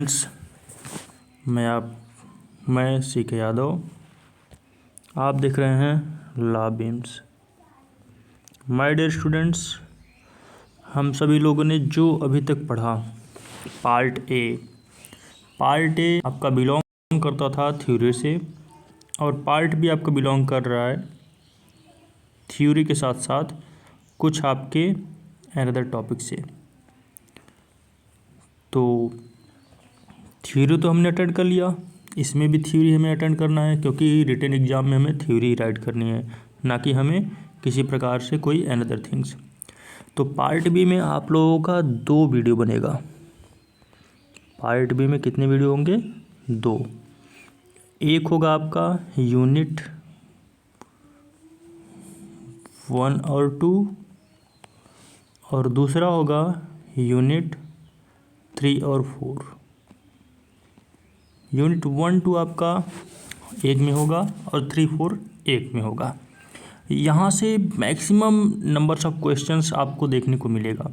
Friends, मैं C K Yadav. आप देख रहे हैं law beams. My dear students, हम सभी लोगों ने जो अभी तक पढ़ा पार्ट ए आपका बिलोंग करता था थ्योरी से, और पार्ट बी आपका बिलोंग कर रहा है थ्योरी के साथ साथ कुछ आपके अनदर टॉपिक से। तो थ्योरी तो हमने अटेंड कर लिया, इसमें भी थ्योरी हमें अटेंड करना है, क्योंकि रिटन एग्ज़ाम में हमें थ्योरी राइट करनी है, ना कि हमें किसी प्रकार से कोई अनदर थिंग्स। तो पार्ट बी में आप लोगों का 2 वीडियो बनेगा। पार्ट बी में कितने वीडियो होंगे? 2। एक होगा आपका यूनिट 1 और 2, और दूसरा होगा यूनिट 3 और 4। यूनिट 1, 2 आपका एक में होगा और 3, 4 एक में होगा। यहाँ से मैक्सिमम नंबर्स ऑफ क्वेश्चंस आपको देखने को मिलेगा,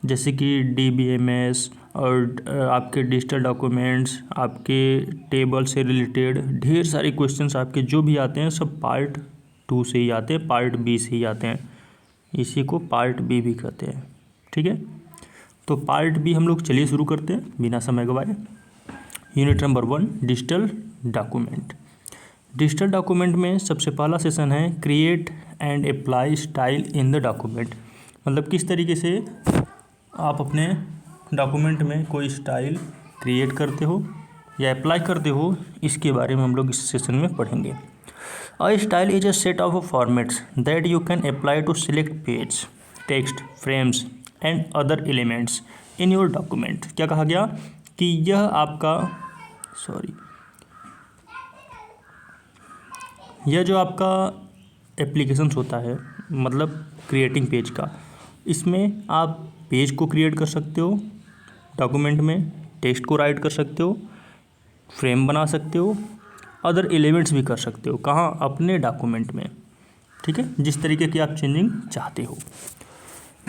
जैसे कि DBMS और आपके डिजिटल डॉक्यूमेंट्स, आपके टेबल से रिलेटेड ढेर सारे क्वेश्चंस आपके जो भी आते हैं सब पार्ट 2 से ही आते हैं, पार्ट बी से ही आते हैं। इसी को पार्ट बी भी कहते हैं, ठीक है। तो पार्ट बी हम लोग चलिए शुरू करते हैं बिना समय गवाए। Unit number 1 digital document. Digital document में सबसे पहला सेशन है create and apply style in the document. मतलब किस तरीके से आप अपने डॉक्यूमेंट में कोई स्टाइल क्रिएट करते हो या अप्लाई करते हो, इसके बारे में हम लोग इस सेशन में पढ़ेंगे। A style is a set of formats that you can apply to select page, text, frames and other elements in your document. क्या कहा गया कि यह आपका यह जो आपका एप्लीकेशंस होता है, मतलब क्रिएटिंग पेज का, इसमें आप पेज को क्रिएट कर सकते हो डॉक्यूमेंट में, टेक्स्ट को राइट कर सकते हो, फ्रेम बना सकते हो, अदर एलिमेंट्स भी कर सकते हो। कहाँ? अपने डॉक्यूमेंट में, ठीक है, जिस तरीके की आप चेंजिंग चाहते हो।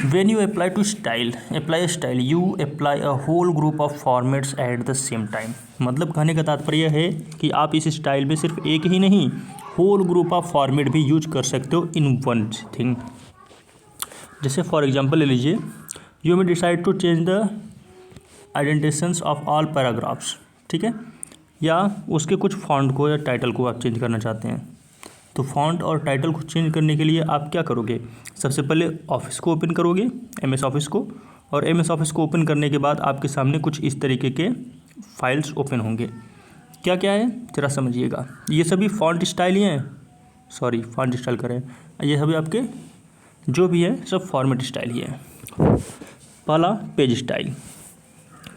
When you apply a style, you apply a whole group of formats at the same time। मतलब कहने का तात्पर्य है कि आप इस स्टाइल में सिर्फ एक ही नहीं, होल ग्रुप ऑफ फॉर्मेट भी यूज कर सकते हो इन वन थिंग। जैसे फॉर एग्जांपल ले लीजिए, you may decide to change the identifications of all paragraphs, ठीक है, या उसके कुछ फॉन्ट को या टाइटल को आप चेंज करना चाहते हैं। तो फॉन्ट और टाइटल को चेंज करने के लिए आप क्या करोगे? सबसे पहले ऑफिस को ओपन करोगे, MS ऑफिस को, और MS ऑफिस को ओपन करने के बाद आपके सामने कुछ इस तरीके के फाइल्स ओपन होंगे। क्या क्या है जरा समझिएगा। ये सभी फॉन्ट स्टाइल ही हैं, फॉन्ट स्टाइल करें, ये सभी आपके जो भी है सब फॉर्मेट स्टाइल ही है। पहला page style.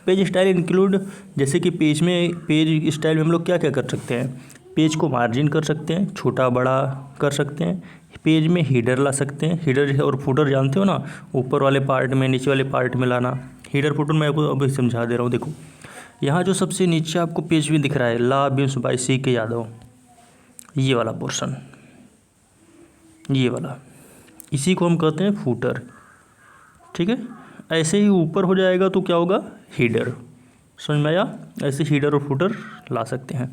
Page style include, जैसे कि पेज स्टाइल में हम लोग क्या क्या कर सकते हैं? पेज को मार्जिन कर सकते हैं, छोटा बड़ा कर सकते हैं, पेज में हीडर ला सकते हैं। हीडर और फुटर जानते हो ना, ऊपर वाले पार्ट में नीचे वाले पार्ट में लाना। हीडर फुटर मैं आपको अभी समझा दे रहा हूँ। देखो यहाँ जो सबसे नीचे आपको पेज भी दिख रहा है, law beams by CK Yadav, ये वाला पोर्शन, ये वाला, इसी को हम कहते हैं फुटर, ठीक है। ऐसे ही ऊपर हो जाएगा तो क्या होगा? हीडर। समझ में आया? ऐसे हीडर और फुटर ला सकते हैं।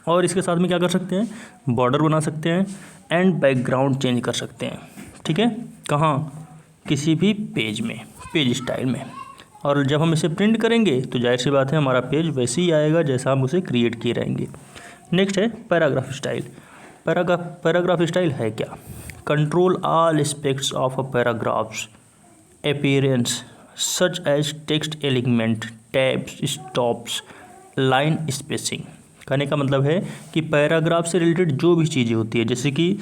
और इसके साथ में क्या कर सकते हैं? बॉर्डर बना सकते हैं एंड बैकग्राउंड चेंज कर सकते हैं, ठीक है। कहाँ? किसी भी पेज में, पेज स्टाइल में। और जब हम इसे प्रिंट करेंगे तो जाहिर सी बात है हमारा पेज वैसे ही आएगा जैसा हम उसे क्रिएट किए रहेंगे। नेक्स्ट है पैराग्राफ स्टाइल। पैराग्राफ स्टाइल है क्या? Control all aspects of a paragraph's appearance such as text element, tabs, stops, line spacing. कहने का मतलब है कि पैराग्राफ से रिलेटेड जो भी चीज़ें होती है, जैसे कि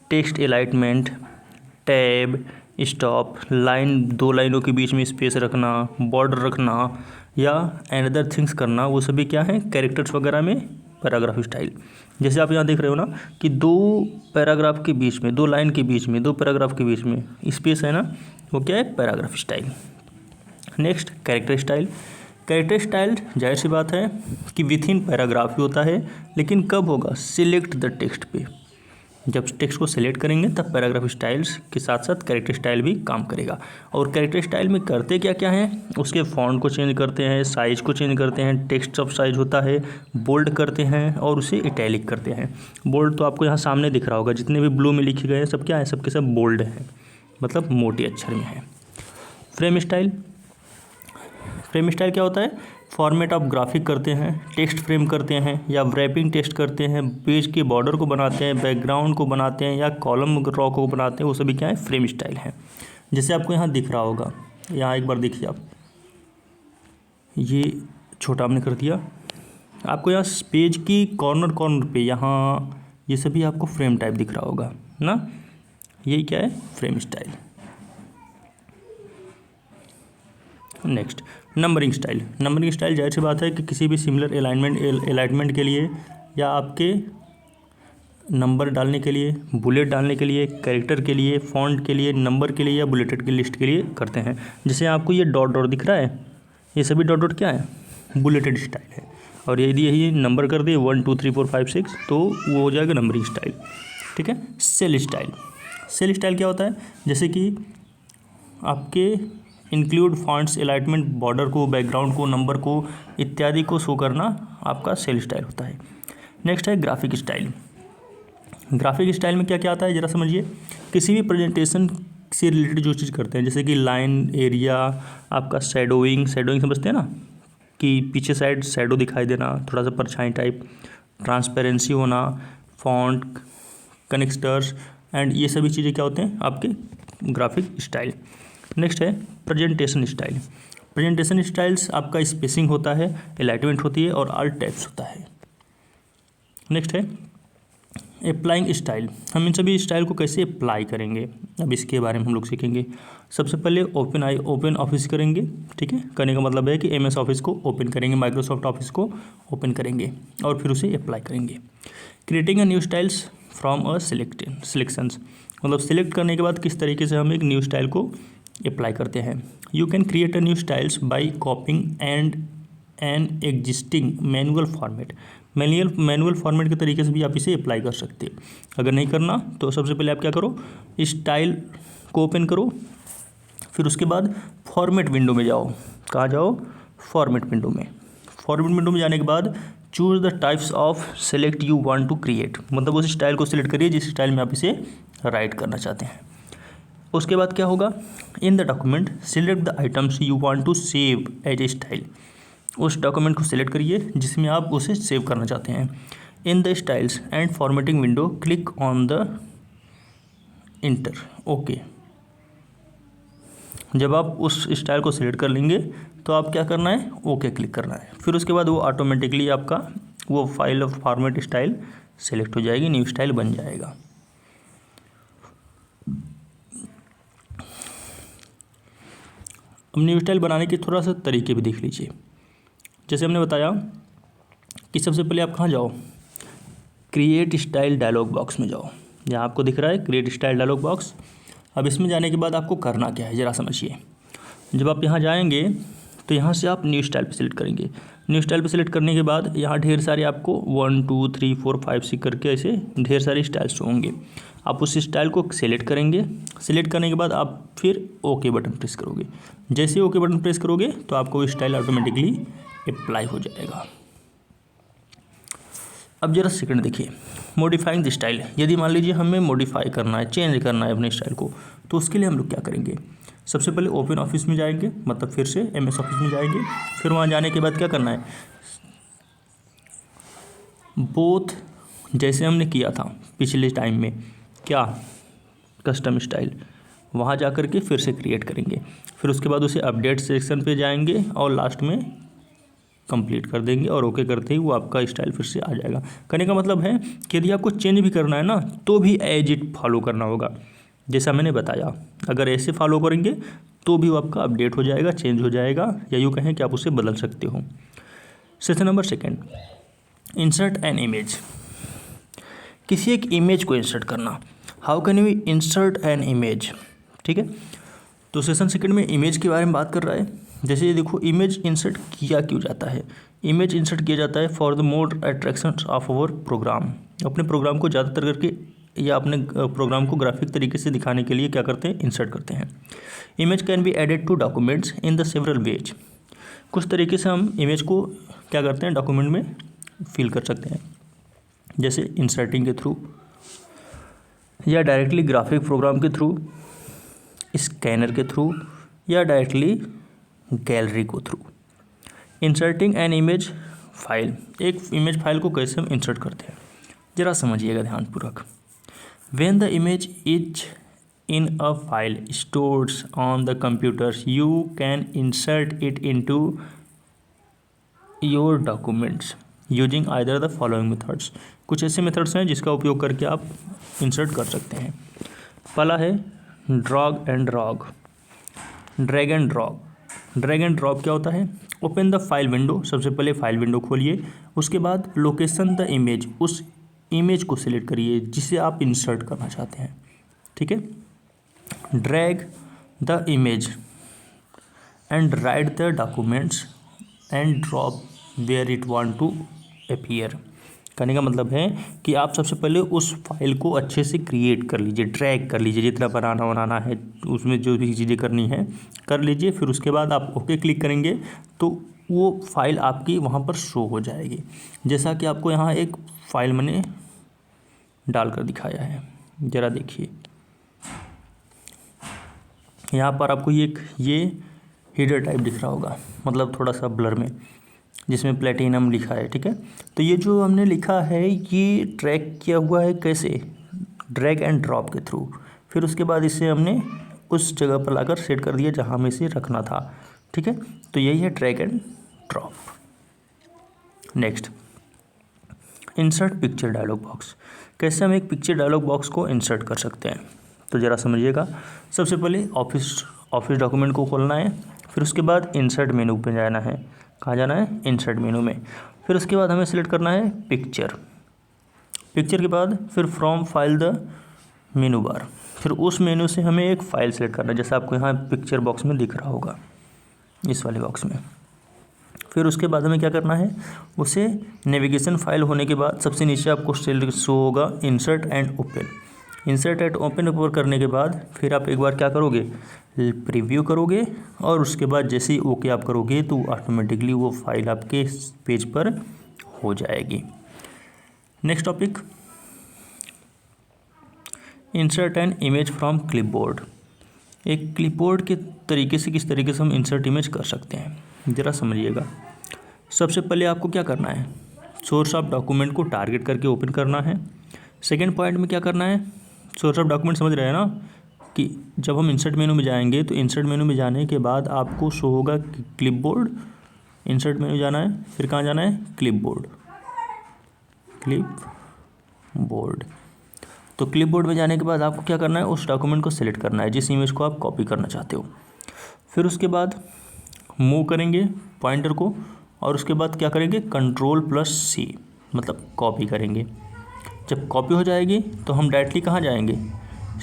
text alignment, tab, stop, line, 2 लाइनों के बीच में स्पेस रखना, बॉर्डर रखना या अनदर थिंग्स करना, वो सभी क्या है? कैरेक्टर्स वगैरह में पैराग्राफ स्टाइल। जैसे आप यहाँ देख रहे हो ना कि 2 पैराग्राफ के बीच में, 2 लाइन के बीच में, 2 पैराग्राफ के बीच में स्पेस है ना, वो क्या है? Paragraph style. Next character style. Character style जाहिर सी बात है कि विथ इन पैराग्राफ ही होता है, लेकिन कब होगा? सिलेक्ट द टेक्स्ट पे। जब टेक्स्ट को सिलेक्ट करेंगे तब पैराग्राफ स्टाइल्स के साथ साथ कैरेक्टर स्टाइल भी काम करेगा। और कैरेक्टर स्टाइल में करते क्या क्या हैं, उसके फॉन्ट को चेंज करते हैं, साइज को चेंज करते हैं, टेक्स्ट ऑफ साइज होता है, बोल्ड करते हैं और उसे इटैलिक करते हैं। बोल्ड तो आपको यहाँ सामने दिख रहा होगा, जितने भी ब्लू में लिखे गए हैं सब क्या है, सबके सब बोल्ड हैं, मतलब मोटे अक्षर में है। फ्रेम स्टाइल, फ्रेम स्टाइल क्या होता है, फॉर्मेट ऑफ ग्राफिक करते हैं, टेक्स्ट फ्रेम करते हैं या रैपिंग टेक्स्ट करते हैं, पेज के बॉर्डर को बनाते हैं, बैकग्राउंड को बनाते हैं या कॉलम रॉ को बनाते हैं, वो सभी क्या है, फ्रेम स्टाइल है। जैसे आपको यहाँ दिख रहा होगा, यहाँ एक बार देखिए आप, ये छोटा हमने कर दिया, आपको यहाँ पेज की कॉर्नर कॉर्नर पे यहाँ ये सभी आपको फ्रेम टाइप दिख रहा होगा ना, यही क्या है, frame style. Next numbering style. Numbering style जाहिर सी बात है कि किसी भी सिमिलर अलाइनमेंट के लिए या आपके नंबर डालने के लिए, बुलेट डालने के लिए, कैरेक्टर के लिए, फॉन्ट के लिए, नंबर के लिए या बुलेटेड की लिस्ट के लिए करते हैं। जैसे आपको ये डॉट डॉट दिख रहा है, ये सभी डॉट डॉट क्या है, बुलेटेड स्टाइल है। और यदि यही नंबर कर दिए 1 2 3 4 5 6 तो वो हो जाएगा नंबरिंग स्टाइल। ठीक है। सेल स्टाइल, सेल स्टाइल क्या होता है, जैसे कि आपके इंक्लूड फॉन्ट्स, अलाइनमेंट, बॉर्डर को, बैकग्राउंड को, नंबर को इत्यादि को शो करना आपका सेल स्टाइल होता है। नेक्स्ट है ग्राफिक स्टाइल। ग्राफिक स्टाइल में क्या क्या आता है ज़रा समझिए, किसी भी प्रेजेंटेशन से रिलेटेड जो चीज़ करते हैं, जैसे कि लाइन, एरिया, आपका शैडोइंग, शैडोइंग समझते हैं ना, कि पीछे साइड शैडो दिखाई देना, थोड़ा सा परछाई टाइप, ट्रांसपेरेंसी होना, फॉन्ट, कनेक्टर्स एंड ये सभी चीज़ें क्या होते हैं आपके ग्राफिक स्टाइल। नेक्स्ट है प्रेजेंटेशन स्टाइल। प्रेजेंटेशन स्टाइल्स आपका स्पेसिंग होता है, अलाइनमेंट होती है और ऑल टैब्स होता है। नेक्स्ट है अप्लाइंग स्टाइल। हम इन सभी स्टाइल को कैसे अप्लाई करेंगे अब इसके बारे में हम लोग सीखेंगे। सबसे पहले ओपन ऑफिस करेंगे। ठीक है, करने का मतलब है कि MS ऑफिस को ओपन करेंगे, माइक्रोसॉफ्ट ऑफिस को ओपन करेंगे और फिर उसे अप्लाई करेंगे। Creating a new styles from a selections, मतलब सिलेक्ट करने के बाद किस तरीके से हम एक न्यू स्टाइल को अप्लाई करते हैं। You can create a new styles by copying and an existing manual format. Manual format के तरीके से भी आप इसे अप्लाई कर सकते हैं। अगर नहीं करना तो सबसे पहले आप क्या करो, स्टाइल को ओपन करो, फिर उसके बाद फॉर्मेट विंडो में जाओ। कहाँ जाओ, फॉर्मेट विंडो में। फॉर्मेट विंडो में जाने के बाद choose the types of select you want to create, मतलब उस स्टाइल को सिलेक्ट करिए जिस स्टाइल में आप इसे राइट करना चाहते हैं। उसके बाद क्या होगा, in the document select the items you want to save as a style. उस डॉक्यूमेंट को सिलेक्ट करिए जिसमें आप उसे सेव करना चाहते हैं। In the styles and formatting window click on the enter okay. जब आप उस स्टाइल को सिलेक्ट कर लेंगे तो आप क्या करना है, ओके क्लिक करना है। फिर उसके बाद वो ऑटोमेटिकली आपका वो file of format style select हो जाएगी, न्यू स्टाइल बन जाएगा। अब न्यू स्टाइल बनाने के थोड़ा सा तरीके भी देख लीजिए। जैसे हमने बताया कि सबसे पहले आप कहाँ जाओ, क्रिएट स्टाइल डायलॉग बॉक्स में जाओ। यहाँ आपको दिख रहा है क्रिएट स्टाइल डायलॉग बॉक्स। अब इसमें जाने के बाद आपको करना क्या है ज़रा समझिए। जब आप यहाँ जाएंगे तो यहाँ से आप न्यू स्टाइल पे सिलेक्ट करेंगे। न्यू स्टाइल पे सिलेक्ट करने के बाद यहाँ ढेर सारे आपको 1 2 3 4 5 6 करके ऐसे ढेर सारे स्टाइल्स होंगे। आप उस स्टाइल को सिलेक्ट करेंगे। सिलेक्ट करने के बाद आप फिर ओके बटन प्रेस करोगे। जैसे ओके बटन प्रेस करोगे तो आपको वो स्टाइल ऑटोमेटिकली अप्लाई हो जाएगा। अब जरा सेकंड देखिए, मॉडिफाइंग द स्टाइल। यदि मान लीजिए हमें मॉडिफाई करना है, चेंज करना है अपने स्टाइल को, तो उसके लिए हम लोग क्या करेंगे, सबसे पहले ओपन ऑफिस में जाएंगे, मतलब फिर से MS ऑफिस में जाएंगे। फिर वहाँ जाने के बाद क्या करना है, बोथ जैसे हमने किया था पिछले टाइम में, क्या कस्टम स्टाइल, वहाँ जा कर के फिर से क्रिएट करेंगे। फिर उसके बाद उसे अपडेट सेक्शन पे जाएंगे और लास्ट में कंप्लीट कर देंगे और ओके करते ही वो आपका स्टाइल फिर से आ जाएगा। कहने का मतलब है कि यदि आपको चेंज भी करना है ना तो भी एज इट फॉलो करना होगा, जैसा मैंने बताया। अगर ऐसे फॉलो करेंगे तो भी वो आपका अपडेट हो जाएगा, चेंज हो जाएगा, या यूँ कहें कि आप उसे बदल सकते हो। Session number second, insert an image. किसी एक इमेज को इंसर्ट करना। How can we insert an image. ठीक है, तो सेशन सेकेंड में इमेज के बारे में बात कर रहा है। जैसे ये देखो, इमेज इंसर्ट किया क्यों जाता है। इमेज इंसर्ट किया जाता है for the more attraction of our program. अपने प्रोग्राम को ज़्यादातर करके या अपने प्रोग्राम को ग्राफिक तरीके से दिखाने के लिए क्या करते हैं, इंसर्ट करते हैं। Image can be added to documents in the several ways. कुछ तरीके से हम इमेज को क्या करते हैं, डॉक्यूमेंट में फिल कर सकते हैं, जैसे इंसर्टिंग के थ्रू, या डायरेक्टली ग्राफिक प्रोग्राम के थ्रू, स्कैनर के थ्रू, या डायरेक्टली गैलरी को through. Inserting an image file, एक इमेज फाइल को कैसे हम इंसर्ट करते हैं, ज़रा समझिएगा ध्यानपूर्वक। When the image is in a file stores on the computers you can insert it into your documents using either the following methods. कुछ ऐसे मेथड्स हैं जिसका उपयोग करके आप इंसर्ट कर सकते हैं। पहला है drag and drop. Drag and drop, drag and drop क्या होता है, ओपन द फाइल विंडो, सबसे पहले फाइल विंडो खोलिए, उसके बाद लोकेशन द इमेज, उस इमेज को सिलेक्ट करिए जिसे आप इंसर्ट करना चाहते हैं, ठीक है। Drag the image and right the documents and drop where it want to appear. कहने का मतलब है कि आप सबसे पहले उस फाइल को अच्छे से क्रिएट कर लीजिए, ड्रैग कर लीजिए, जितना बनाना है उसमें जो भी चीज़ें करनी है कर लीजिए। फिर उसके बाद आप ओके क्लिक करेंगे तो वो फाइल आपकी वहाँ पर शो हो जाएगी। जैसा कि आपको यहाँ एक फाइल मैंने डालकर दिखाया है, ज़रा देखिए। यहाँ पर आपको ये हेडर टाइप दिख रहा होगा, मतलब थोड़ा सा ब्लर में, जिसमें प्लेटिनम लिखा है, ठीक है। तो ये जो हमने लिखा है ये ट्रैक किया हुआ है कैसे, ड्रैग एंड ड्रॉप के थ्रू। फिर उसके बाद इसे हमने उस जगह पर लाकर सेट कर दिया जहाँ हमें इसे रखना था, ठीक है। तो यही है drag and drop. Next, insert picture dialog box. कैसे हम एक पिक्चर डायलॉग बॉक्स को इंसर्ट कर सकते हैं, तो ज़रा समझिएगा। सबसे पहले ऑफिस डॉक्यूमेंट को खोलना है, फिर उसके बाद इंसर्ट मेनू पे जाना है। कहाँ जाना है, इंसर्ट मेनू में। फिर उसके बाद हमें सिलेक्ट करना है पिक्चर। पिक्चर के बाद फिर फ्रॉम फाइल द मेनू बार, फिर उस मेनू से हमें एक फ़ाइल सेलेक्ट करना है, जैसे आपको यहाँ पिक्चर बॉक्स में दिख रहा होगा, इस वाले बॉक्स में। फिर उसके बाद हमें क्या करना है, उसे नेविगेशन फाइल होने के बाद सबसे नीचे आपको शो होगा insert and open. Insert and open ऊपर करने के बाद फिर आप एक बार क्या करोगे, प्रीव्यू करोगे, और उसके बाद जैसे ही ओके आप करोगे तो ऑटोमेटिकली वो फाइल आपके पेज पर हो जाएगी। Next topic, insert an image from clipboard. एक क्लिपबोर्ड के तरीके से किस तरीके से हम इंसर्ट इमेज कर सकते हैं, ज़रा समझिएगा। सबसे पहले आपको क्या करना है, सोर्स ऑफ डॉक्यूमेंट को टारगेट करके ओपन करना है। सेकेंड पॉइंट में क्या करना है, सोर्स ऑफ डॉक्यूमेंट समझ रहे हैं ना, कि जब हम इंसर्ट मेनू में जाएंगे तो इंसर्ट मेनू में जाने के बाद आपको शो होगा क्लिपबोर्ड। इंसर्ट मेनू जाना है, फिर कहाँ जाना है, क्लिपबोर्ड। तो क्लिपबोर्ड में जाने के बाद आपको क्या करना है, उस डॉक्यूमेंट को सिलेक्ट करना है जिस इमेज को आप कॉपी करना चाहते हो। फिर उसके बाद मूव करेंगे पॉइंटर को, और उसके बाद क्या करेंगे, Ctrl+C, मतलब कॉपी करेंगे। जब कॉपी हो जाएगी तो हम डायरेक्टली कहाँ जाएंगे,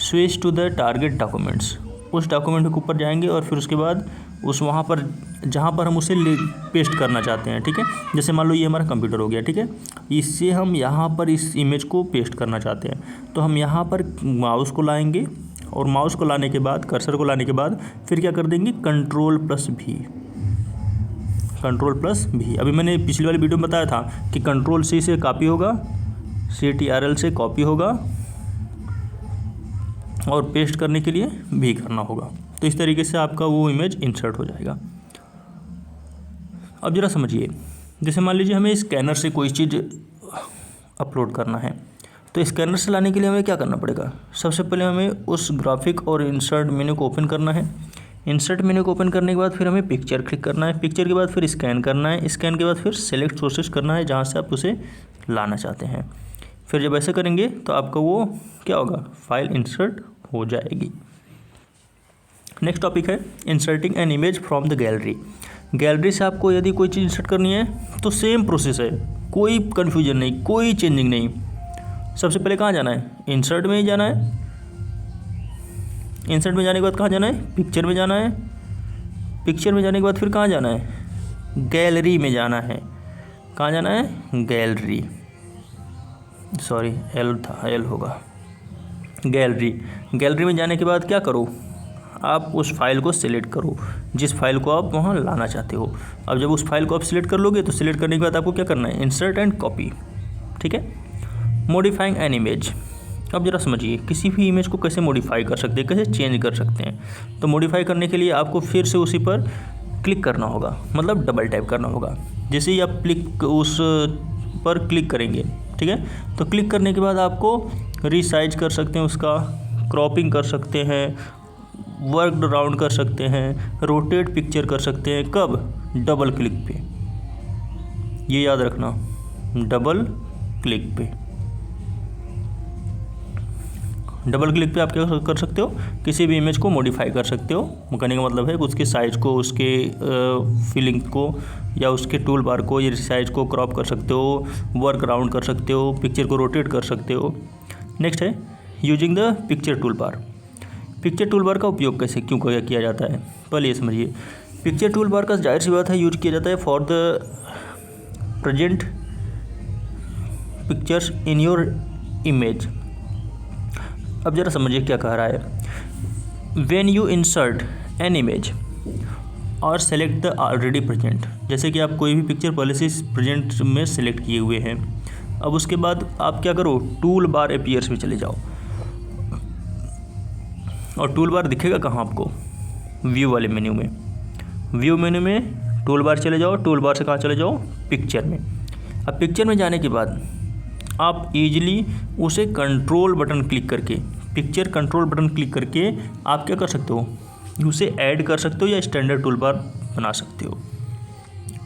switch to the target documents, उस डॉक्यूमेंट के ऊपर जाएंगे, और फिर उसके बाद उस वहाँ पर जहाँ पर हम उसे पेस्ट करना चाहते हैं, ठीक है। जैसे मान लो ये हमारा कंप्यूटर हो गया, ठीक है, इससे हम यहाँ पर इस इमेज को पेस्ट करना चाहते हैं, तो हम यहाँ पर माउस को लाएंगे, और माउस को लाने के बाद, कर्सर को लाने के बाद फिर क्या कर देंगे, Ctrl+V। अभी मैंने पिछली वाली वीडियो में बताया था कि Ctrl+C से कॉपी होगा, Ctrl से कॉपी होगा, और पेस्ट करने के लिए भी करना होगा। तो इस तरीके से आपका वो इमेज इंसर्ट हो जाएगा। अब ज़रा समझिए, जैसे मान लीजिए हमें स्कैनर से कोई चीज़ अपलोड करना है, तो स्कैनर से लाने के लिए हमें क्या करना पड़ेगा, सबसे पहले हमें उस ग्राफिक और इंसर्ट मेनू को ओपन करना है। इंसर्ट मेनू को ओपन करने के बाद फिर हमें पिक्चर क्लिक करना है, पिक्चर के बाद फिर स्कैन करना है, स्कैन के बाद फिर सेलेक्ट सोर्सेस करना है जहाँ से आप उसे लाना चाहते हैं। फिर जब ऐसे करेंगे तो आपका वो क्या होगा, फाइल इंसर्ट हो जाएगी। नेक्स्ट टॉपिक है inserting an image from the gallery. Gallery से आपको यदि कोई चीज़ इंसर्ट करनी है तो सेम प्रोसेस है, कोई कन्फ्यूजन नहीं, कोई चेंजिंग नहीं। सबसे पहले कहाँ जाना है, इंसर्ट में ही जाना है। इंसर्ट में जाने के बाद कहाँ जाना है, पिक्चर में जाना है। पिक्चर में जाने के बाद फिर कहाँ जाना है, गैलरी में जाना है। कहाँ जाना है, गैलरी, सॉरी एल था, एल होगा, गैलरी में जाने के बाद क्या करो, आप उस फाइल को सिलेक्ट करो जिस फाइल को आप वहाँ लाना चाहते हो। अब जब उस फाइल को आप सिलेक्ट कर लोगे तो सिलेक्ट करने के बाद आपको क्या करना है, इंसर्ट एंड कॉपी। ठीक है। मॉडिफाइंग एन इमेज, अब जरा समझिए किसी भी इमेज को कैसे मॉडिफाई कर सकते हैं, कैसे चेंज कर सकते हैं। तो मॉडिफाई करने के लिए आपको फिर से उसी पर क्लिक करना होगा, मतलब डबल टैप करना होगा। जैसे ही आप उस पर क्लिक करेंगे, ठीक है, तो क्लिक करने के बाद आपको रीसाइज कर सकते हैं, उसका क्रॉपिंग कर सकते हैं, वर्क राउंड कर सकते हैं, रोटेट पिक्चर कर सकते हैं। कब? डबल क्लिक पे, ये याद रखना, डबल क्लिक पे। डबल क्लिक पे आप क्या कर सकते हो, किसी भी इमेज को मॉडिफाई कर सकते हो। कहने का मतलब है कि उसके साइज को, उसके फीलिंग को, या उसके टूल बार को, या साइज को क्रॉप कर सकते हो, वर्क राउंड कर सकते हो, पिक्चर को रोटेट कर सकते हो। नेक्स्ट है using the picture tool bar. Picture tool bar का उपयोग कैसे क्यों किया जाता है, पहले ये समझिए। पिक्चर टूल बार का जाहिर सी बात है यूज किया जाता है for the present pictures in your image. अब जरा समझिए क्या कह रहा है। When you insert an image और सेलेक्ट द ऑलरेडी प्रेजेंट, जैसे कि आप कोई भी पिक्चर पहले से प्रेजेंट में सेलेक्ट किए हुए हैं। अब उसके बाद आप क्या करो, टूल बार अपीयर्स में चले जाओ। और टूल बार दिखेगा कहाँ आपको, व्यू वाले मेन्यू में। व्यू मेन्यू में टूल बार चले जाओ, टूल बार से कहाँ चले जाओ, पिक्चर में। अब पिक्चर में जाने के बाद आप इजीली उसे कंट्रोल बटन क्लिक करके, पिक्चर कंट्रोल बटन क्लिक करके आप क्या कर सकते हो, उसे ऐड कर सकते हो या स्टैंडर्ड टूल बार बना सकते हो।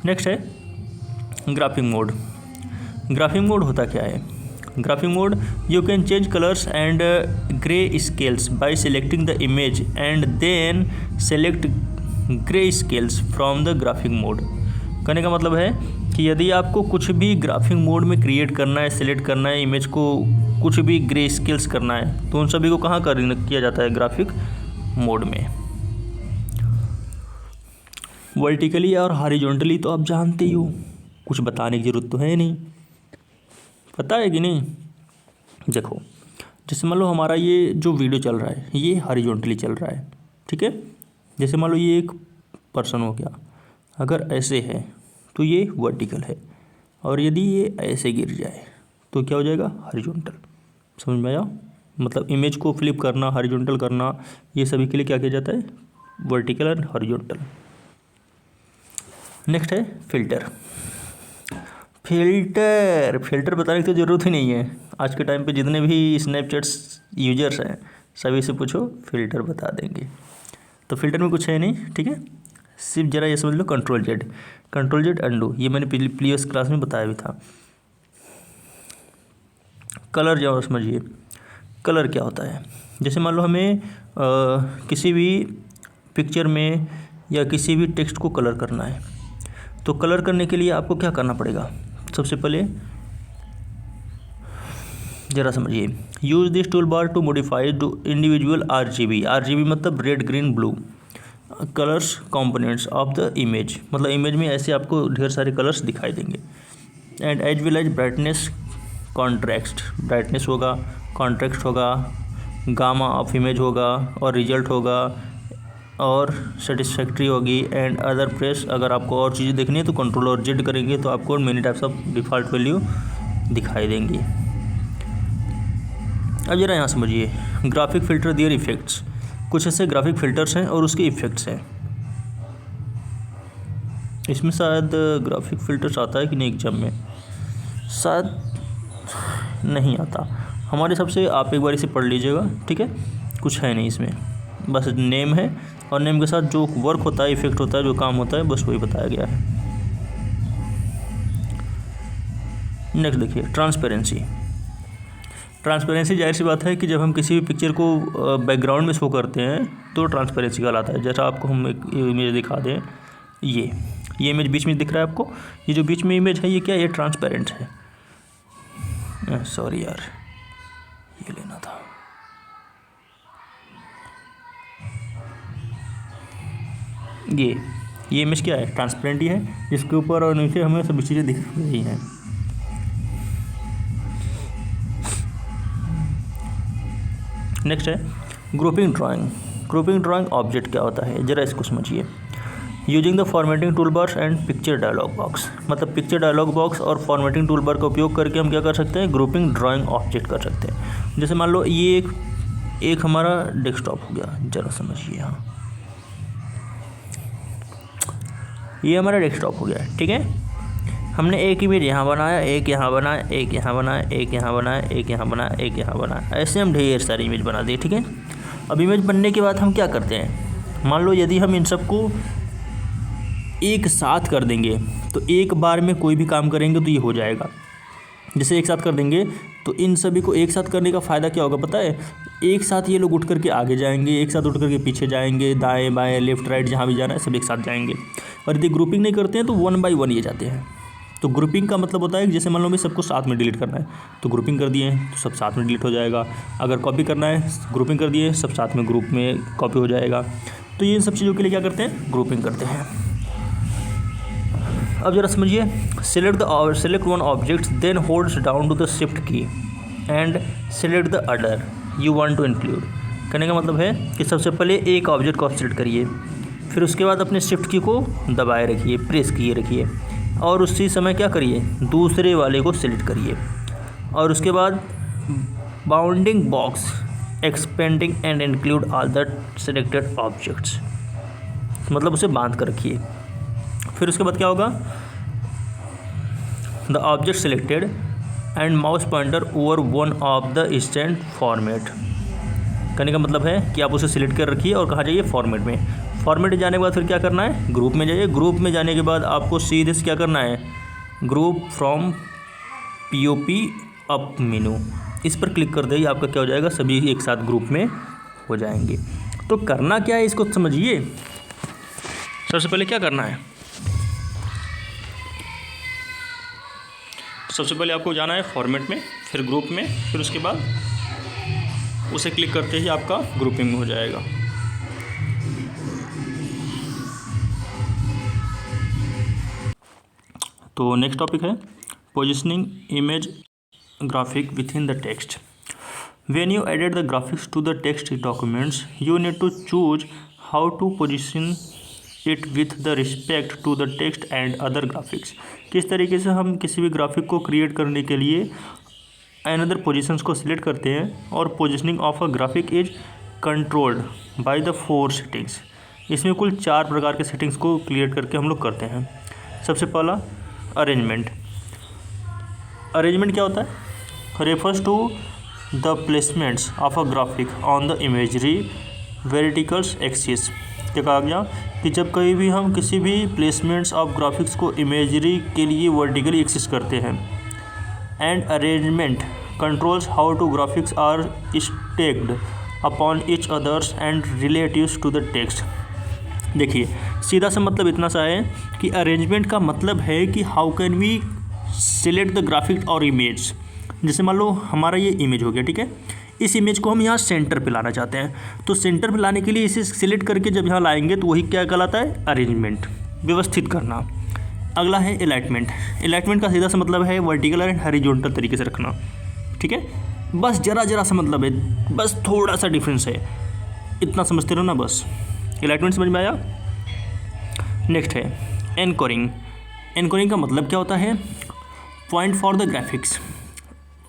नेक्स्ट है ग्राफिंग मोड। ग्राफिंग मोड होता क्या है? Graphing mode, you can change colours and grey scales by selecting the image and then select grey scales from the graphing mode. कहने का मतलब है कि यदि आपको कुछ भी ग्राफिक मोड में क्रिएट करना है, सिलेक्ट करना है, इमेज को कुछ भी ग्रे स्केल्स करना है, तो उन सभी को कहाँ किया जाता है, ग्राफिक मोड में। वर्टिकली और हॉरिजॉन्टली तो आप जानते ही हो, कुछ बताने की ज़रूरत तो है नहीं, पता है कि नहीं। देखो जैसे मान लो हमारा ये जो वीडियो चल रहा है ये हॉरिजॉन्टली चल रहा है, ठीक है। जैसे मान लो ये एक पर्सन हो गया, अगर ऐसे है तो ये वर्टिकल है, और यदि ये ऐसे गिर जाए तो क्या हो जाएगा, हॉरिजॉन्टल। समझ में आया? मतलब इमेज को फ्लिप करना, हॉरिजॉन्टल करना, ये सभी के लिए क्या किया जाता है, वर्टिकल एंड हॉरिजॉन्टल। नेक्स्ट है फिल्टर। फिल्टर बताने की तो ज़रूरत ही नहीं है। आज के टाइम पे जितने भी स्नैपचैट्स यूजर्स हैं सभी से पूछो, फिल्टर बता देंगे। तो फिल्टर में कुछ है नहीं, ठीक है। सिर्फ ज़रा ये समझ लो, कंट्रोल जेड अंडू, ये मैंने प्रीवियस क्लास में बताया भी था। कलर जाओ समझिए, कलर क्या होता है। जैसे मान लो हमें किसी भी पिक्चर में या किसी भी टेक्स्ट को कलर करना है, तो कलर करने के लिए आपको क्या करना पड़ेगा, सबसे पहले ज़रा समझिए। Use this tool bar to modify to individual RGB मतलब red green blue colours components of the image, मतलब इमेज में ऐसे आपको ढेर सारे कलर्स दिखाई देंगे। And as well as brightness contract, brightness होगा, कॉन्ट्रैक्ट होगा, गामा ऑफ इमेज होगा, और रिजल्ट होगा, और सेटिस्फैक्ट्री होगी, एंड अदर प्रेस। अगर आपको और चीज़ें देखनी है तो कंट्रोल और जेड करेंगे तो आपको many types of default value दिखाई देंगी। अब जरा यहाँ समझिए, ग्राफिक फिल्टर दियर इफेक्ट्स। कुछ ऐसे ग्राफिक फिल्टर्स हैं और उसके इफ़ेक्ट्स हैं। इसमें शायद ग्राफिक फिल्टर्स आता है कि नहीं एग्जाम में, शायद नहीं आता। हमारे हिसाब से आप एक बार इसे पढ़ लीजिएगा, ठीक है। कुछ है नहीं इसमें, बस नेम है, और नेम के साथ जो वर्क होता है, इफेक्ट होता है, जो काम होता है, बस वही बताया गया है। नेक्स्ट देखिए ट्रांसपेरेंसी। ट्रांसपेरेंसी जाहिर सी बात है कि जब हम किसी भी पिक्चर को बैकग्राउंड में शो करते हैं तो ट्रांसपेरेंसी कहलाता है। जैसा आपको हम एक इमेज दिखा दें, ये इमेज बीच में दिख रहा है आपको, ये जो बीच में इमेज है ये क्या है, ये ट्रांसपेरेंट है। सॉरी यार, ये लेना था। ये इमेज क्या है, ट्रांसपेरेंट ही है, जिसके ऊपर और नीचे हमें सभी चीज़ें दिख रही हैं। नेक्स्ट है grouping drawing. Grouping drawing object क्या होता है, ज़रा इसको समझिए। Using the formatting tool bars and picture dialog box, मतलब पिक्चर डायलॉग बॉक्स और फॉर्मेटिंग टूल बार का उपयोग करके हम क्या कर सकते हैं, ग्रुपिंग ड्राइंग ऑब्जेक्ट कर सकते हैं। जैसे मान लो ये एक हमारा डेस्कटॉप हो गया, ज़रा समझिए। हाँ, ये हमारा डेस्कटॉप हो गया, ठीक है। हमने एक इमेज यहाँ बनाया, एक यहाँ बनाया, एक यहाँ बनाया, एक यहाँ बनाया, एक यहाँ बनाया, एक यहाँ बनाया, ऐसे हम ढेर सारी इमेज बना दिए, ठीक है। अब इमेज बनने के बाद हम क्या करते हैं, मान लो यदि हम इन सबको एक साथ कर देंगे तो एक बार में कोई भी काम करेंगे तो ये हो जाएगा। जैसे एक साथ कर देंगे तो इन सभी को एक साथ करने का फ़ायदा क्या होगा पता है, एक साथ ये लोग उठ करके आगे जाएंगे, एक साथ उठ करके पीछे जाएंगे, दाएं बाएं लेफ्ट राइट जहाँ भी जाना है सब एक साथ जाएंगे। और यदि ग्रुपिंग नहीं करते हैं तो 1 बाय 1 ये जाते हैं। तो ग्रुपिंग का मतलब होता है कि जैसे मान लो हमें सबको साथ में डिलीट करना है तो ग्रुपिंग कर दिए तो सब साथ में डिलीट हो जाएगा। अगर कॉपी करना है ग्रुपिंग कर दिए, सब साथ में ग्रुप में कॉपी हो जाएगा। तो ये सब चीज़ों के लिए क्या करते हैं, ग्रुपिंग करते हैं। अब जरा समझिए, select one object then holds down to the shift key and select the other you want to include. कहने का मतलब है कि सबसे पहले एक ऑब्जेक्ट को सेलेक्ट करिए, फिर उसके बाद अपने शिफ्ट की को दबाए रखिए, प्रेस किए रखिए, और उसी समय क्या करिए, दूसरे वाले को सिलेक्ट करिए, और उसके बाद bounding box expanding and include all the selected objects, मतलब उसे बांध कर रखिए। फिर उसके बाद क्या होगा, the object selected and mouse pointer over one of the stand format. कहने का मतलब है कि आप उसे सिलेक्ट कर रखिए और कहाँ जाइए, फॉर्मेट में। फॉर्मेट जाने के बाद फिर क्या करना है, ग्रुप में जाइए। ग्रुप में जाने के बाद आपको सीधे से क्या करना है, group from POP up menu, इस पर क्लिक कर दीजिए। आपका क्या हो जाएगा, सभी एक साथ ग्रुप में हो जाएंगे। तो करना क्या है इसको समझिए। सबसे पहले क्या करना है, सबसे पहले आपको जाना है फॉर्मेट में, फिर ग्रुप में, फिर उसके बाद उसे क्लिक करते ही आपका ग्रुपिंग हो जाएगा। तो नेक्स्ट टॉपिक है positioning image graphic within the text. When you added the graphics to the text documents you need to choose how to position it with the respect to the text and other graphics. किस तरीके से हम किसी भी graphic को create करने के लिए अनदर पोजीशंस को सिलेक्ट करते हैं। और positioning of a graphic is controlled by the 4 settings. इसमें कुल 4 प्रकार के सेटिंग्स को क्रिएट करके हम लोग करते हैं। सबसे पहला अरेंजमेंट। अरेंजमेंट क्या होता है, refers to the placements of a graphic on the imagery verticals axis. क्या कहा गया कि जब कहीं भी हम किसी भी प्लेसमेंट्स ऑफ ग्राफिक्स को इमेजरी के लिए वर्टिकली एक्सिस करते हैं। And arrangement controls how to graphics are stacked upon each others and relatives to the text. देखिए सीधा सा मतलब इतना सा है कि अरेंजमेंट का मतलब है कि how can we select the graphics और इमेज। जैसे मान लो हमारा ये इमेज हो गया, ठीक है, इस इमेज को हम यहाँ सेंटर पे लाना चाहते हैं। तो सेंटर पे लाने के लिए इसे सिलेक्ट करके जब यहाँ लाएंगे तो वही क्या कहलाता है, अरेंजमेंट, व्यवस्थित करना। अगला है अलाइनमेंट। अलाइनमेंट का सीधा सा मतलब है वर्टिकल एंड हॉरिजॉन्टल तरीके से रखना, ठीक है। बस जरा सा मतलब है, बस थोड़ा सा डिफरेंस है, इतना समझते रहो ना बस। अलाइनमेंट समझ में आया। नेक्स्ट है एनकोरिंग। एनकोरिंग का मतलब क्या होता है, point for the graphics.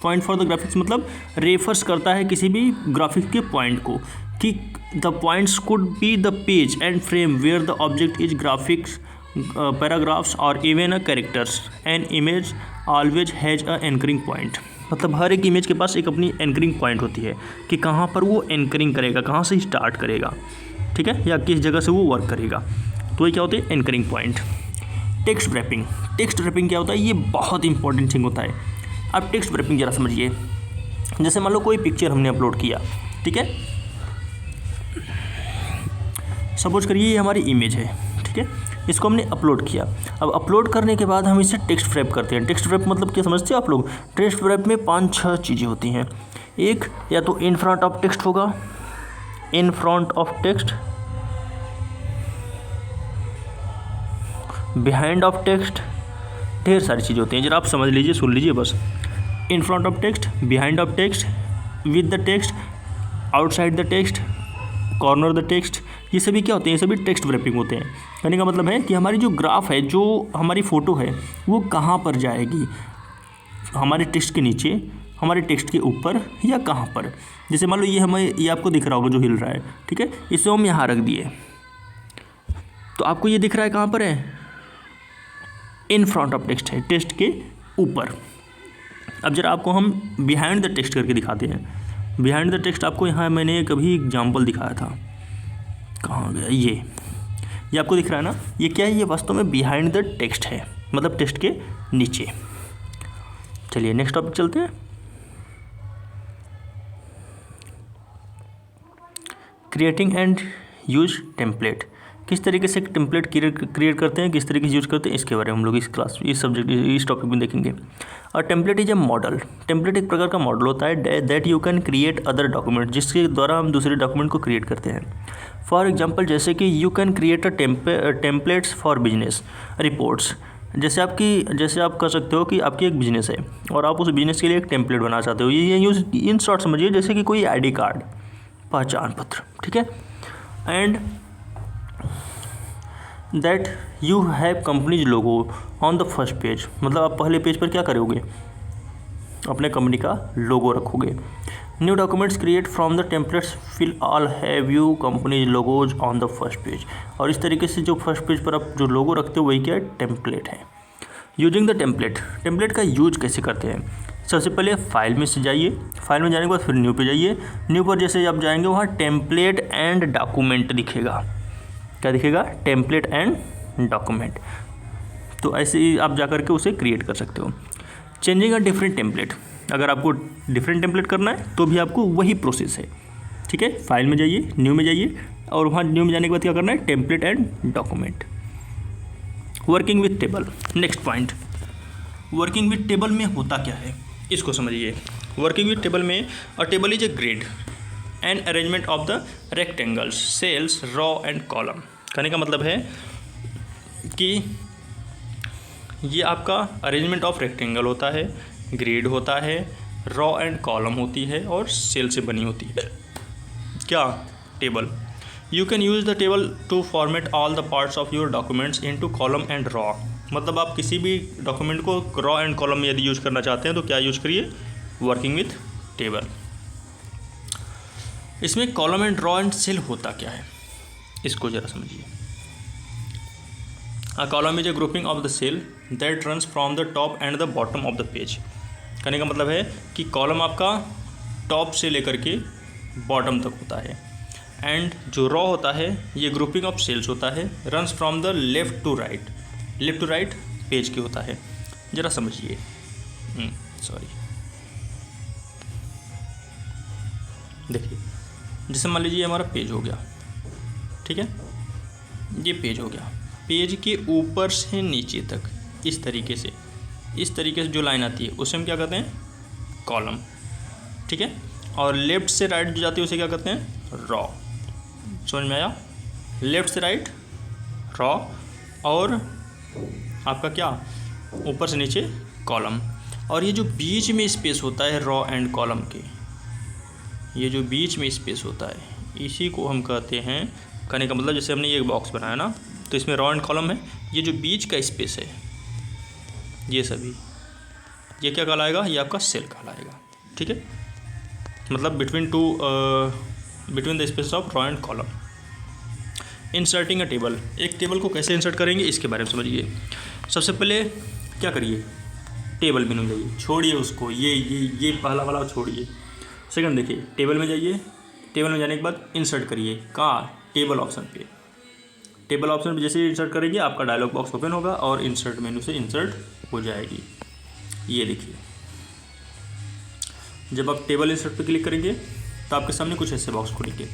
Point for the graphics मतलब रेफर्स करता है किसी भी ग्राफिक के पॉइंट को, कि the points could be the page and frame where the object is graphics paragraphs और even a characters. An image always has a anchoring point. मतलब हर एक इमेज के पास एक अपनी एंकरिंग पॉइंट होती है कि कहाँ पर वो एंकरिंग करेगा, कहाँ से स्टार्ट करेगा, ठीक है, या किस जगह से वो वर्क करेगा। तो ये क्या होती है, anchoring point. Text wrapping. Text wrapping क्या होता है, ये बहुत इंपॉर्टेंट थिंग होता है। अब टेक्स्ट रैपिंग जरा समझिए। जैसे मान लो कोई पिक्चर हमने अपलोड किया, ठीक है, सपोज करिए ये हमारी इमेज है, ठीक है, इसको हमने अपलोड किया। अब अपलोड करने के बाद हम इसे टेक्स्ट रैप करते हैं। टेक्स्ट रैप मतलब क्या समझते हो आप लोग, टेक्स्ट रैप में 5-6 चीज़ें होती हैं। एक या तो इन फ्रंट ऑफ टेक्स्ट होगा, in front of text, behind of text, ढेर सारी चीज़ें होती हैं। जरा आप समझ लीजिए, सुन लीजिए बस। In front of text, behind of text, with the text, outside the text, corner the text, ये सभी क्या होते हैं, ये सभी टेक्स्ट रैपिंग होते हैं। कहने का मतलब है कि हमारी जो ग्राफ है, जो हमारी फ़ोटो है, वो कहाँ पर जाएगी, हमारे टेक्स्ट के नीचे, हमारे टेक्स्ट के ऊपर, या कहाँ पर। जैसे मान लो ये हमें, ये आपको दिख रहा होगा जो हिल रहा है, ठीक है, इसे हम यहाँ रख दिए तो आपको ये दिख रहा है कहाँ पर है, इन फ्रंट ऑफ टेक्स्ट है, टेक्स्ट के ऊपर। अब जरा आपको हम बिहाइंड द टेक्स्ट करके दिखाते हैं। बिहाइंड द टेक्स्ट आपको यहाँ मैंने कभी एग्जाम्पल दिखाया था, कहाँ गया, ये आपको दिख रहा है ना, ये क्या है, ये वास्तव में बिहाइंड द टेक्स्ट है, मतलब टेक्स्ट के नीचे। चलिए नेक्स्ट टॉपिक चलते हैं। क्रिएटिंग एंड यूज टेम्पलेट, किस तरीके से टेम्पलेट क्रिएट करते हैं, किस तरीके से यूज करते हैं, इसके बारे में हम लोग इस क्लास, इस सब्जेक्ट, इस टॉपिक में देखेंगे। और template is a model, template एक प्रकार का मॉडल होता है that you can create other document, जिसके द्वारा हम दूसरे डॉक्यूमेंट को क्रिएट करते हैं। फॉर एग्जाम्पल, जैसे कि you can create a templates for business reports, जैसे आप कर सकते हो कि आपकी एक बिजनेस है और आप उस बिजनेस के लिए एक टेम्पलेट बनाना चाहते हो। ये यूज इन शॉर्ट समझिए जैसे कि कोई आईडी कार्ड, पहचान पत्र, ठीक है। And that you have companies logo on the first page, मतलब आप पहले पेज पर क्या करोगे, अपने कंपनी का लोगो रखोगे। New documents create from the templates will all have you companies logos on the first page, और इस तरीके से जो फर्स्ट पेज पर आप जो लोगो रखते हो वही क्या है, टेम्पलेट है। यूजिंग द टेम्पलेट, टेम्पलेट का यूज कैसे करते हैं, सबसे पहले फाइल में से जाइए, फाइल में जाने के बाद फिर न्यू पे जाइए, न्यू पर जैसे आप जाएंगे वहाँ टेम्पलेट एंड डॉक्यूमेंट दिखेगा, क्या दिखेगा, टेम्पलेट एंड डॉक्यूमेंट। तो ऐसे ही आप जा करके उसे क्रिएट कर सकते हो। चेंजिंग अ डिफरेंट टेम्पलेट, अगर आपको डिफरेंट टेम्पलेट करना है तो भी आपको वही प्रोसेस है, ठीक है। फाइल में जाइए, न्यू में जाइए, और वहाँ न्यू में जाने के बाद क्या करना है, template and document. Working with table, next point, working with table में होता क्या है, इसको समझिए। वर्किंग विथ टेबल में, a table is a grid and arrangement of the rectangles, cells, row and column. कहने का मतलब है कि ये आपका अरेंजमेंट ऑफ रेक्टेंगल होता है, ग्रिड होता है, रॉ एंड कॉलम होती है, और सेल से बनी होती है क्या, table. You can use the table to format all the parts of your documents into column and row, मतलब आप किसी भी डॉक्यूमेंट को रॉ एंड कॉलम में यदि यूज़ करना चाहते हैं तो क्या यूज़ करिए, वर्किंग विथ टेबल। इसमें column and row and cell होता क्या है, इसको ज़रा समझिए। A column is a grouping of the cell that runs from the top and the bottom of the page. कहने का मतलब है कि कॉलम आपका टॉप से लेकर के बॉटम तक होता है, एंड जो रॉ होता है ये ग्रुपिंग ऑफ सेल्स होता है, runs from the left to right page की होता है। ज़रा समझिए, सॉरी, देखिए, जैसे मान लीजिए हमारा पेज हो गया, ठीक है, ये पेज हो गया, पेज के ऊपर से नीचे तक इस तरीके से जो लाइन आती है उसे हम क्या कहते हैं, कॉलम, ठीक है। और लेफ़्ट से राइट जो जाती है उसे क्या कहते हैं, रॉ। समझ में आया, लेफ़्ट से राइट रॉ, और आपका क्या, ऊपर से नीचे कॉलम। और ये जो बीच में स्पेस होता है रॉ एंड कॉलम के, ये जो बीच में स्पेस होता है इसी को हम कहते हैं, कहने का मतलब जैसे हमने ये बॉक्स बनाया ना, तो इसमें रॉ एंड कॉलम है, ये जो बीच का स्पेस है ये सभी, ये क्या कहलाएगा, ये आपका सेल कहलाएगा, ठीक है। मतलब between the space of raw and column. Inserting a table, एक टेबल को कैसे इंसर्ट करेंगे इसके बारे में समझिए। सबसे पहले क्या करिए, टेबल मेनू जाइए, छोड़िए उसको, ये पहला वाला छोड़िए। सेकंड देखिए, टेबल में जाइए, टेबल में जाने के बाद इंसर्ट करिए, कहाँ, टेबल ऑप्शन पे। टेबल ऑप्शन पे जैसे इंसर्ट करेंगे आपका डायलॉग बॉक्स ओपन होगा और इंसर्ट मेनू से इंसर्ट हो जाएगी। ये देखिए, जब आप टेबल इंसर्ट पे क्लिक करेंगे तो आपके सामने कुछ ऐसे बॉक्स खुलेंगे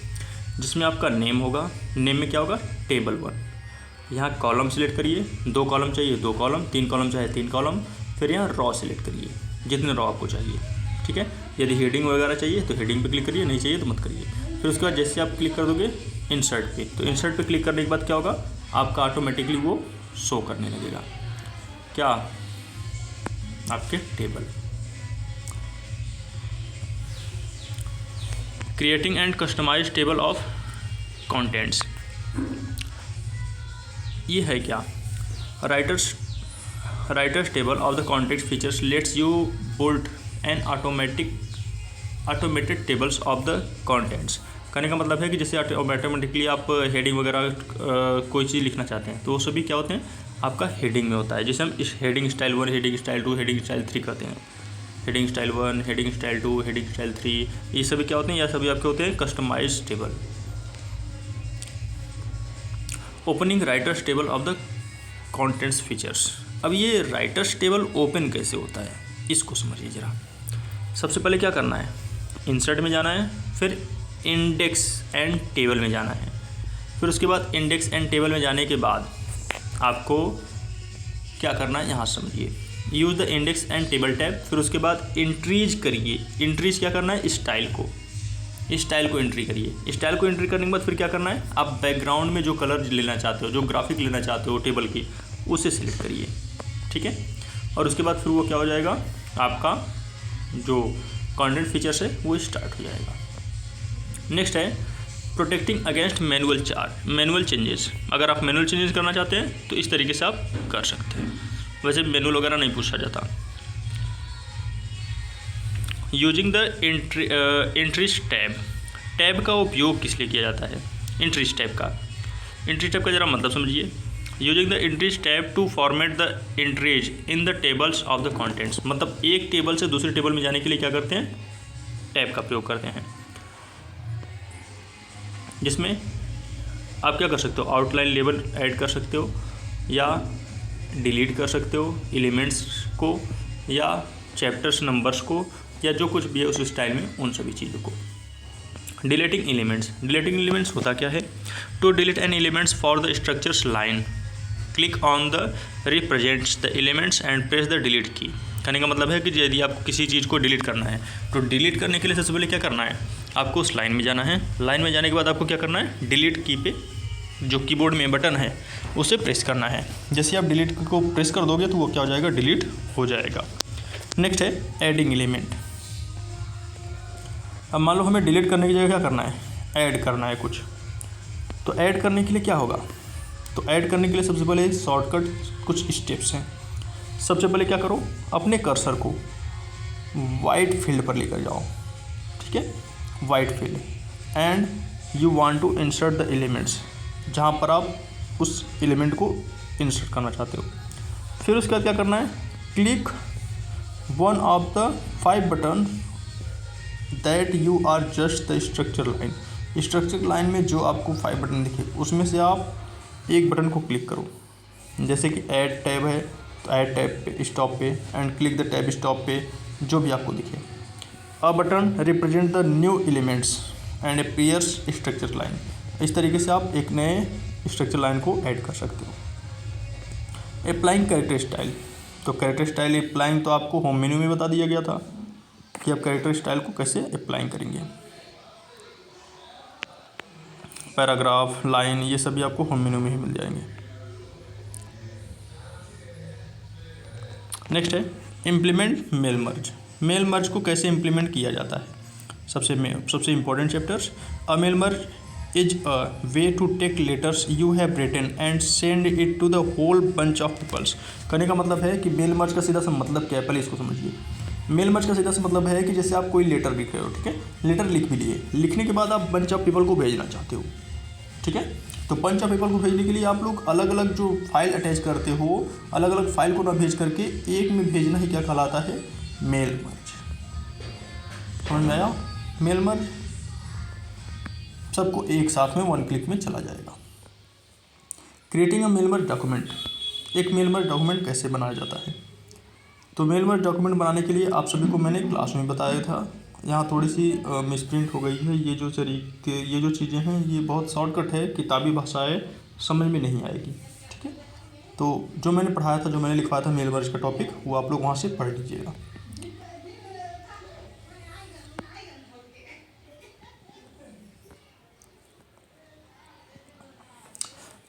जिसमें आपका नेम होगा, नेम में क्या होगा, टेबल 1। यहाँ कॉलम सेलेक्ट करिए, 2 कॉलम चाहिए 2 कॉलम, 3 कॉलम चाहिए 3 कॉलम, फिर यहाँ रॉ सेलेक्ट करिए, जितने रॉ आपको चाहिए, ठीक है। यदि हेडिंग वगैरह चाहिए तो हेडिंग पे क्लिक करिए, नहीं चाहिए तो मत करिए। फिर उसके बाद जैसे आप क्लिक कर दोगे इंसर्ट पे, तो इंसर्ट पे क्लिक करने के बाद क्या होगा, आपका ऑटोमेटिकली वो शो करने लगेगा, क्या, आपके table. Creating and customize table of contents, ये है क्या? Writer's table of the context features lets you build an automated tables of the contents. कहने का मतलब है कि जैसे ऑटोमेटिकली आप हेडिंग वगैरह कोई चीज़ लिखना चाहते हैं तो वो सभी क्या होते हैं, आपका हेडिंग में होता है। जैसे हम इस heading style 1, heading style 2, heading style 3 कहते हैं। Heading style 1, heading style 2, heading style 3, ये सभी क्या होते हैं, या सभी आपके होते हैं customize table. Opening Writer's table of the contents features. अब ये राइटर्स टेबल ओपन कैसे होता है, इसको समझिए ज़रा। सबसे पहले क्या करना है, इंसर्ट में जाना है, फिर इंडेक्स एंड टेबल में जाना है। फिर उसके बाद इंडेक्स एंड टेबल में जाने के बाद आपको क्या करना है, यहाँ समझिए। Use the index and table tab. फिर उसके बाद इंट्रीज करिए। इंट्रीज क्या करना है, स्टाइल को एंट्री करिए। स्टाइल को एंट्री करने के बाद फिर क्या करना है, आप बैकग्राउंड में जो कलर लेना चाहते हो, जो ग्राफिक लेना चाहते हो टेबल की, उसे सिलेक्ट करिए, ठीक है। और उसके बाद फिर वो क्या हो जाएगा, आपका जो कंटेंट फीचर्स है वो स्टार्ट हो जाएगा। नेक्स्ट है प्रोटेक्टिंग अगेंस्ट मैनुअल चेंजेस। अगर आप मैनुअल चेंजेस करना चाहते हैं तो इस तरीके से आप कर सकते हैं, वैसे मैनुअल वगैरह नहीं पूछा जाता। यूजिंग द एंट्रीज टैब का उपयोग किस लिए किया जाता है, एंट्रीज टैब का ज़रा मतलब समझिए। Using the entries tab to format the entries in the tables of the contents. मतलब एक टेबल से दूसरे टेबल में जाने के लिए क्या करते हैं, टैब का प्रयोग करते हैं, जिसमें आप क्या कर सकते हो, आउटलाइन लेबल ऐड कर सकते हो या डिलीट कर सकते हो एलिमेंट्स को या चैप्टर्स नंबर्स को या जो कुछ भी है उस स्टाइल में, उन सभी चीज़ों को। डिलीटिंग एलिमेंट्स होता क्या है, to delete an elements for the structures line click on the represents the elements and press the delete key. कहने का मतलब है कि यदि आपको किसी चीज़ को डिलीट करना है तो डिलीट करने के लिए सबसे पहले क्या करना है, आपको उस लाइन में जाना है। लाइन में जाने के बाद आपको क्या करना है, डिलीट की पे जो कीबोर्ड में बटन है उसे प्रेस करना है। जैसे आप डिलीट को प्रेस कर दोगे तो वो क्या हो जाएगा, डिलीट हो जाएगा। नेक्स्ट है एडिंग एलिमेंट। अब मान लो हमें डिलीट करने की जगह क्या करना है, ऐड करना है कुछ। तो ऐड करने के लिए क्या होगा, तो ऐड करने के लिए सबसे पहले शॉर्टकट कुछ स्टेप्स हैं। सबसे पहले क्या करो, अपने कर्सर को वाइट फील्ड पर लेकर जाओ, ठीक है, white field, and you want to insert the elements, जहाँ पर आप उस एलिमेंट को इंसर्ट करना चाहते हो। फिर उसके बाद क्या करना है, click one of the 5 button that you are just the structure line. Structure line में जो आपको 5 बटन दिखे उसमें से आप एक बटन को क्लिक करो। जैसे कि ऐड टैब है तो ऐड टैब पे स्टॉप पे, and click the tab stop पे, जो भी आपको दिखे। A button represent the new elements and appears structure line. इस तरीके से आप एक नए स्ट्रक्चर लाइन को ऐड कर सकते हो। Applying character style. तो कैरेक्टर स्टाइल अप्लाइंग तो आपको होम मेन्यू में बता दिया गया था कि आप कैरेक्टर स्टाइल को कैसे अप्लाइंग करेंगे। पैराग्राफ, लाइन, ये सभी आपको होम मेन्यू में ही मिल जाएंगे। नेक्स्ट है implement mail merge. Mail merge को कैसे इम्प्लीमेंट किया जाता है, सबसे important chapters. A mail merge is a way to take letters you have written and send it to the whole bunch of peoples. कहने का मतलब है कि मेल मर्ज का सीधा सा मतलब क्या है, पहले इसको समझिए। मेल मर्ज का सीधा सा मतलब है कि जैसे आप कोई लेटर लिख रहे हो, ठीक है, लेटर लिख भी लिए, लिखने के बाद आप बंच ऑफ पीपल को भेजना चाहते हो, ठीक है। तो बंच ऑफ पीपल को भेजने के लिए आप लोग अलग अलग जो फाइल अटैच करते हो, अलग अलग फाइल को ना भेज करके एक में भेजना ही क्या कहलाता है, मेल मर्ज। समझ में आया, मेल मर्ज सबको एक साथ में 1 क्लिक में चला जाएगा। Creating a mail merge document. एक मेल मर्ज डॉक्यूमेंट कैसे बनाया जाता है, तो मेल मर्ज डॉक्यूमेंट बनाने के लिए आप सभी को मैंने क्लास में बताया था। यहाँ थोड़ी सी मिसप्रिंट हो गई है। ये जो चीज़ें हैं ये बहुत शॉर्टकट है, किताबी भाषाएं समझ में नहीं आएगी, ठीक है। तो जो मैंने पढ़ाया था, जो मैंने लिखवाया था मेल मर्ज का टॉपिक, वो आप लोग वहाँ से पढ़ लीजिएगा।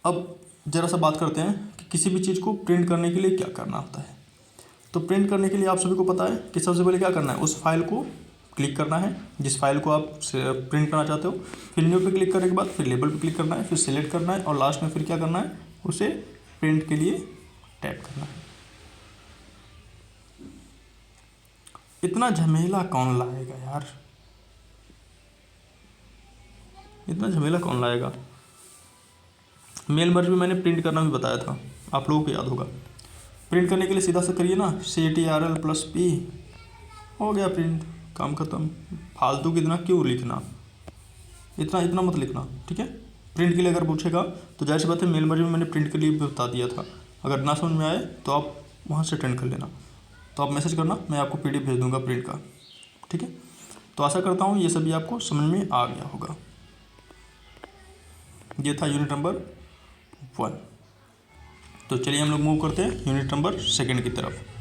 अब ज़रा सा बात करते हैं कि किसी भी चीज़ को प्रिंट करने के लिए क्या करना होता है। तो प्रिंट करने के लिए आप सभी को पता है कि सबसे पहले क्या करना है, उस फाइल को क्लिक करना है जिस फाइल को आप प्रिंट करना चाहते हो, फिर न्यू पे क्लिक करने के बाद फिर लेबल पे क्लिक करना है, फिर सिलेक्ट करना है और लास्ट में फिर क्या करना है, उसे प्रिंट के लिए टैप करना है। इतना झमेला कौन लाएगा यार, इतना झमेला कौन लाएगा। मेल मर्ज में मैंने प्रिंट करना भी बताया था, आप लोगों को याद होगा। प्रिंट करने के लिए सीधा सा करिए ना, CTRL+P, हो गया प्रिंट, काम खत्म। फालतू की इतना क्यों लिखना, इतना मत लिखना, ठीक है। प्रिंट के लिए अगर पूछेगा तो जाहिर सी बात है, मेल मर्ज में मैंने प्रिंट के लिए भी बता दिया था। अगर ना समझ में आए तो आप वहाँ से अटेंड कर लेना, तो आप मैसेज करना, मैं आपको PDF भेज दूँगा प्रिंट का, ठीक है। तो आशा करता हूँ ये सभी आपको समझ में आ गया होगा। ये था यूनिट नंबर 1। तो चलिए हम लोग मूव करते हैं यूनिट नंबर 2 की तरफ।